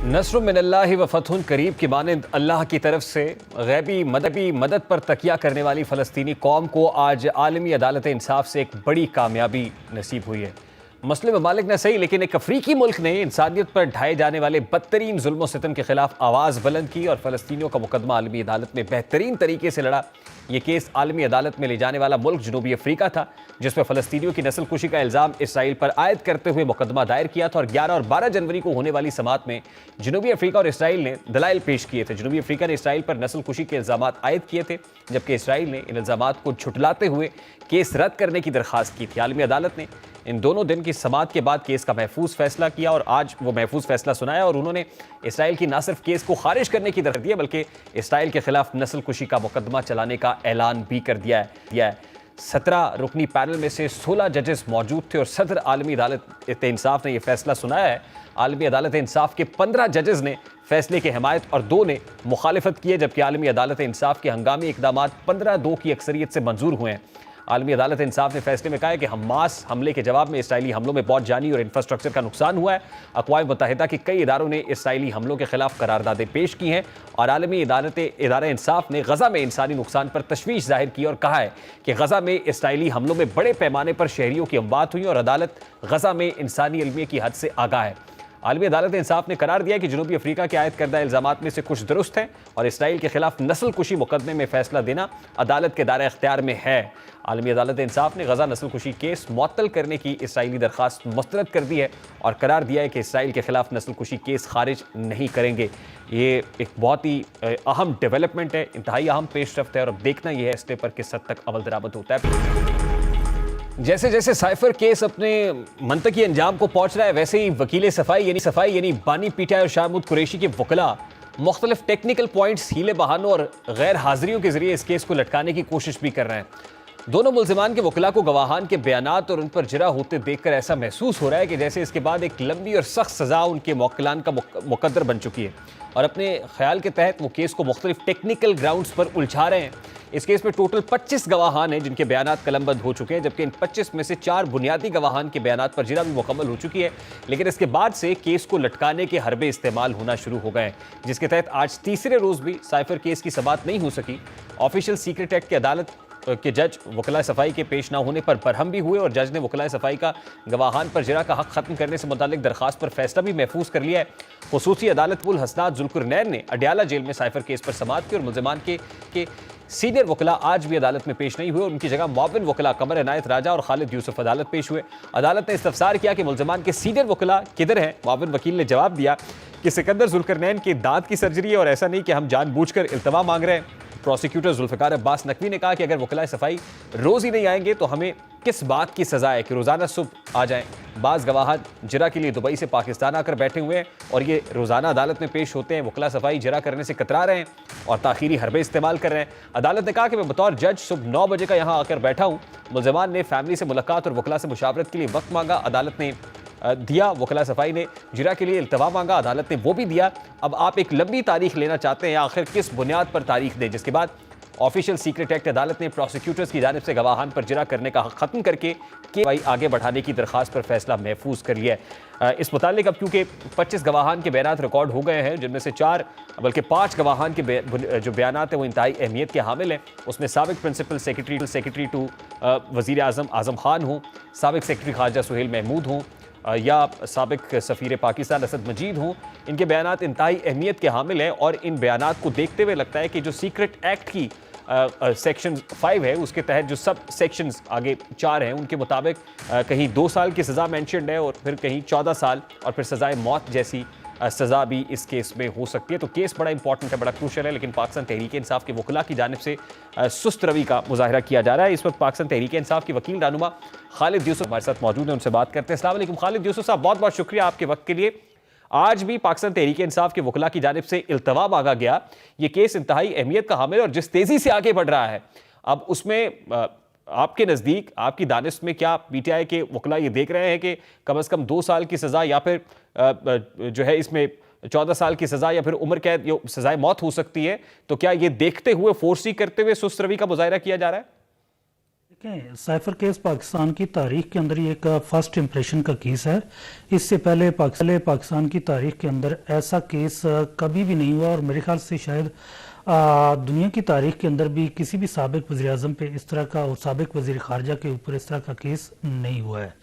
नस्र मिनल्लाहि व फतहुन करीब की मानंद अल्लाह की तरफ से गैबी मदबी मदद पर तकिया करने वाली फ़लस्तीनी कौम को आज आलमी अदालत इंसाफ से एक बड़ी कामयाबी नसीब हुई है। मुस्लिम ममालिक न सही लेकिन एक अफ्रीकी मुल्क ने इंसानियत पर ढाए जाने वाले बदतरीन जुल्म सितम के खिलाफ आवाज़ बुलंद की और फ़लस्तीनियों का मुकदमा आलमी अदालत में बेहतरीन तरीके से लड़ा। ये केस आलमी अदालत में ले जाने वाला मुल्क जनूबी अफ्रीका था, जिसमें फ़लस्तीनियों की नस्ल कुशी का इल्ज़ाम इसराइल पर आयद करते हुए मुकदमा दायर किया था और 11 और 12 जनवरी को होने वाली समाअत में जनूबी अफ्रीका और इसराइल ने दलाइल पेश किए थे। जनूबी अफ्रीका ने इसराइल पर नस्ल कुशी के इल्ज़ाम आयद किए थे, जबकि इसराइल ने इन इल्ज़ाम को झुठलाते हुए केस रद्द करने की दरख्वास्त की थी। आलमी अदालत ने इन दोनों दिन की समाअत के बाद केस का महफूज फैसला किया और आज वो महफूज फैसला सुनाया और उन्होंने इसराइल की न सिर्फ केस को खारिज करने की दरख्वास्त दी है बल्कि इसराइल के खिलाफ नस्ल कुशी का मुकदमा चलाने का ऐलान भी कर दिया है। 17 रुकनी पैनल में से 16 जजेस मौजूद थे और सदर आलमी अदालत इंसाफ ने यह फैसला सुनाया है। आलमी अदालत इंसाफ के 15 जजेस ने फैसले की हिमायत और 2 ने मुखालिफत की है, जबकि आलमी अदालत इंसाफ के हंगामी इकदाम 15-2 की अक्सरियत से मंजूर हुए हैं। आलमी अदालत इंसाफ ने फैसले में कहा है कि हमास हमले के जवाब में इसराइली हमलों में बहुत जानी और इंफ्रास्ट्रक्चर का नुकसान हुआ है। अक़वाम मुत्तहिदा के कई इदारों ने इसराइली हमलों के खिलाफ करारदादें पेश की हैं और आलमी इदारा इंसाफ ने गज़ा में इंसानी नुकसान पर तशवीश जाहिर की और कहा है कि गज़ा में इसराइली हमलों में बड़े पैमाने पर शहरियों की अमवात हुई और अदालत गज़ा में इंसानी अलमिया की हद से आगाह है। आलमी अदालत इंसाफ ने करार दिया कि जनूबी अफ्रीका के आयद करदा इल्ज़ामात में से कुछ दुरुस्त हैं और इसराइल के खिलाफ नस्ल कुशी मुकदमे में फैसला देना अदालत के दायरे इख्तियार में है। आलमी अदालत इंसाफ ने गज़ा नस्ल कुशी केस मुअत्तल करने की इसराइली दरख्वास्त मुस्तरद कर दी है और करार दिया है कि इसराइल के खिलाफ नस्ल कुशी केस खारिज नहीं करेंगे। ये एक बहुत ही अहम डेवलपमेंट है, इंतहाई अहम पेशरफ्त है और अब देखना यह है इस पर किस हद तक अमल दरामद होता है। जैसे जैसे साइफर केस अपने मंतकी अंजाम को पहुंच रहा है, वैसे ही वकील सफाई यानी बानी पीटीआई और शाहमूद कुरैशी के वकला मुख्तलिफ टेक्निकल पॉइंट्स, हीले बहानों और गैर हाजिरियों के जरिए इस केस को लटकाने की कोशिश भी कर रहे हैं। दोनों मुल्जिमान के वकला को गवाहान के बयानात और उन पर जरा होते देखकर ऐसा महसूस हो रहा है कि जैसे इसके बाद एक लंबी और सख्त सज़ा उनके मौकलान का मुकद्दर बन चुकी है और अपने ख्याल के तहत वो केस को मुख्तलिफ टेक्निकल ग्राउंड्स पर उलझा रहे हैं। इस केस में टोटल 25 गवाहान हैं जिनके बयानात कलमबंद हो चुके हैं, जबकि इन 25 में से 4 बुनियादी गवाहान के बयानात पर जिरा भी मुकम्मल हो चुकी है। लेकिन इसके बाद से केस को लटकाने के हरबे इस्तेमाल होना शुरू हो गए, जिसके तहत आज तीसरे रोज़ भी साइफर केस की समाअत नहीं हो सकी। ऑफिशियल सीक्रेट एक्ट की अदालत के जज वकला सफाई के पेश ना होने पर बरहम भी हुए और जज ने वकला सफाई का गवाहान पर जिरा का हक खत्म करने से मुतालिक दरखास्त पर फैसला भी महफूज कर लिया है। खुसूसी अदालत उल हसनात जुल्कुरनैन ने अडयाला जेल में साइफर केस पर समाअत की और मुल्ज़िमान के सीनियर वकला आज भी अदालत में पेश नहीं हुए। उनकी जगह मुआविन वकला कमर इनायत राजा और खालिद यूसुफ अदालत पेश हुए। अदालत ने इस्तफसार किया कि मुल्ज़िमान के सीनियर वकला किधर हैं। मुआविन वकील ने जवाब दिया कि सिकंदर जुल्कुरनैन के दांत की सर्जरी है और ऐसा नहीं कि हम जानबूझकर इल्तवा मांग रहे हैं। प्रोसिक्यूटर जुल्फ़िकार अब्बास नकवी ने कहा कि अगर वकला सफाई रोज़ ही नहीं आएंगे तो हमें किस बात की सज़ा है कि रोज़ाना सुबह आ जाएं। बाज़ गवाह जिरा के लिए दुबई से पाकिस्तान आकर बैठे हुए हैं और ये रोज़ाना अदालत में पेश होते हैं। वकला सफाई जिरा करने से कतरा रहे हैं और ताख़ीरी हरबे इस्तेमाल कर रहे हैं। अदालत ने कहा कि मैं बतौर जज सुबह 9 बजे का यहाँ आकर बैठा हूँ। मुल्ज़िमान ने फैमिली से मुलाकात और वकला से मुशावरत के लिए वक्त मांगा, अदालत ने दिया। वकला सफाई ने जिरा के लिए इल्तवा मांगा, अदालत ने वो भी दिया। अब आप एक लंबी तारीख लेना चाहते हैं, आखिर किस बुनियाद पर तारीख दें? जिसके बाद ऑफिशियल सीक्रेट एक्ट अदालत ने प्रोसिक्यूटर्स की जानिब से गवाहान पर जिरा करने का हक खत्म करके केस आगे बढ़ाने की दरख्वास्त पर फैसला महफूज कर लिया है। इस मुतालिक अब क्योंकि 25 गवाहान के बयानात रिकॉर्ड हो गए हैं, जिनमें से 4 बल्कि 5 गवाहान के जो बयानात हैं वो इंतहाई अहमियत के हामिल हैं। उसमें साबिक प्रिंसिपल सेक्रेटरी टू वज़ीर आज़म आज़म खान हों, साबिक सेक्रेटरी खारजा सुहेल महमूद हों या साबिक सफ़ीर पाकिस्तान असद मजीद हों। इनके बयानात इंतहाई अहमियत के हामिल हैं और इन बयानात को देखते हुए लगता है कि जो सीक्रेट एक्ट की सेक्शन 5 है उसके तहत जो सब सेक्शंस आगे 4 हैं उनके मुताबिक कहीं 2 साल की सज़ा मेंशन्ड है और फिर कहीं 14 साल और फिर सज़ाए मौत जैसी सज़ा भी इस केस में हो सकती है। तो केस बड़ा इंपॉर्टेंट है, बड़ा क्रूशल है, लेकिन पाकिस्तान तहरीक इंसाफ के वकला की जानिब से सुस्त रवि का मुजाहरा किया जा रहा है। इस वक्त पाकिस्तान तहरीक इंसाफ के वकील रहनुमा खालिद यूसुफ हमारे साथ मौजूद हैं, उनसे बात करते हैं। अस्सलाम वालेकुम खालिद यूसुफ साहब, बहुत बहुत शुक्रिया आपके वक्त के लिए। आज भी पाकिस्तान तहरीक इंसाफ के वकला की जानिब से इल्तवा मांगा गया। ये केस इंतहाई अहमियत का हामिल और जिस तेज़ी से आगे बढ़ रहा है, अब उसमें आपके नज़दीक, आपकी दानिश में क्या पीटीआई के वकला ये देख रहे हैं कि कम से कम 2 साल की सज़ा या फिर जो है इसमें 14 साल की सज़ा या फिर उम्र कैद या सज़ाए मौत हो सकती है? तो क्या ये देखते हुए, फोर्सी करते हुए सुस्त रवि का मुजाहरा किया जा रहा है? देखें, साइफर केस पाकिस्तान की तारीख के अंदर ये एक फर्स्ट इम्प्रेशन का केस है। इससे पहले पाकिस्तान की तारीख के अंदर ऐसा केस कभी भी नहीं हुआ और मेरे ख्याल से शायद दुनिया की तारीख के अंदर भी किसी भी साबिक वज़ीर आज़म पे इस तरह का और साबिक वज़ीर ख़ारजा के ऊपर इस तरह का केस नहीं हुआ है।